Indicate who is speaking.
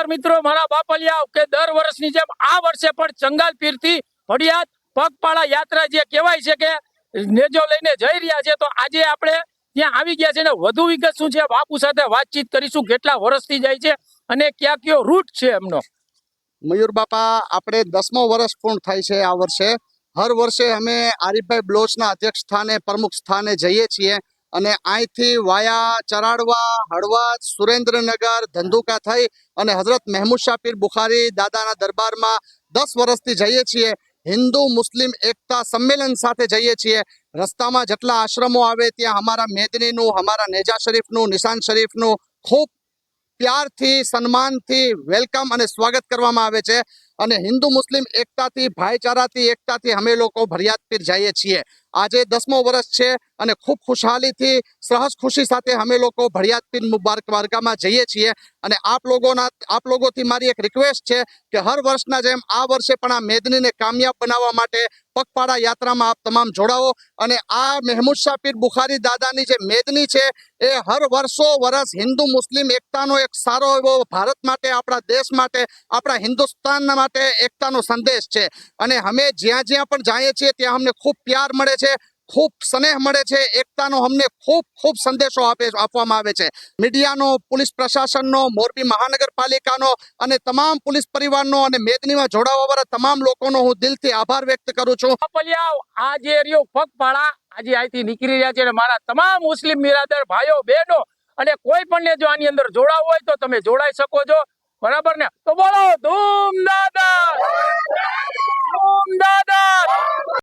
Speaker 1: મિત્રો, મારા બાપલિયા કે દર વર્ષની જેમ આ વર્ષે પણ ચંગાલ પીરથી ભડિયાદ પગપાળા યાત્રા જે કહેવાય છે કે નેજો લઈને જઈ રહ્યા છે, તો આજે આપણે ત્યાં આવી ગયા છે ને વધુ વિગત શું છે બાપુ સાથે વાતચીત કરીશું, કેટલા વર્ષથી જાય છે અને ક્યાં કયો રૂટ છે એમનો।
Speaker 2: મયુર બાપા, આપણે 10મો વર્ષ પૂર્ણ થાય છે આ વર્ષે। હર વર્ષે અમે આરીફભાઈ બ્લોચના અધ્યક્ષ સ્થાને પ્રમુખ સ્થાને જઈએ છીએ અને અહીંથી વાયા ચરાડવા, હળવદ, સુરેન્દ્રનગર, ધંધુકા થઈ અને હઝરત મહેમૂદ શાહ પીર બુખારી દાદાના દરબારમાં 10 વર્ષથી જઈએ છીએ। હિન્દુ મુસ્લિમ એકતા સંમેલન સાથે જઈએ છીએ। રસ્તામાં જેટલા આશ્રમો આવે ત્યાં અમારા મેદનીનું, અમારા નેજા શરીફનું, નિશાન શરીફનું ખૂબ પ્યારથી, સન્માનથી વેલકમ અને સ્વાગત કરવામાં આવે છે અને હિન્દુ મુસ્લિમ એકતાથી, ભાઈચારાથી, એકતાથી અમે લોકો ભડિયાદ પીર જઈએ છીએ। આજે 10મો વર્ષ છે અને ખૂબ ખુશહાલીથી, સહજ ખુશી સાથે અમે લોકો ભડિયાદ પીર મુબારક વારગામાં જઈએ છીએ અને આપ લોકોથી મારી એક રિક્વેસ્ટ છે કે હર વર્ષના જેમ આ વર્ષે પણ આ મેદનીને કામયાબ બનાવવા માટે પગપાળા યાત્રામાં આપ તમામ જોડાઓ અને આ મહેમૂદ શાહ પીર બુખારી દાદાની જે મેદની છે એ હર વર્ષ હિન્દુ મુસ્લિમ એકતાનો એક સારો એવો ભારત માટે, આપણા દેશ માટે, આપણા હિન્દુસ્તાન માટે એકતાનો સંદેશ છે અને અમે જ્યાં જ્યાં પણ જઈએ છીએ ત્યાં અમને ખૂબ પ્યાર મળે છે, ખૂબ સ્નેહ મળે છે, એકતાનો અમને ખૂબ સંદેશો આપવામાં આવે છે। મીડિયાનો, પોલીસ પ્રશાસનનો, મોરબી મહાનગરપાલિકાનો અને તમામ પોલીસ પરિવારનો અને મેદનીમાં જોડાવાવાળા તમામ લોકોનો હું દિલથી આભાર વ્યક્ત કરું છું।
Speaker 1: બાપલિયા, આ જે રહ્યો પગપાળા આજે અહીંથી નીકળી રહ્યા છે અને મારા તમામ મુસ્લિમ બિરાદર ભાઈઓ બહેનો અને કોઈ પણ ને જો આની અંદર જોડાવું હોય તો તમે જોડાઈ શકો છો, બરાબર ને? તો બોલો ધૂમ દાદા, ધૂમ દાદા।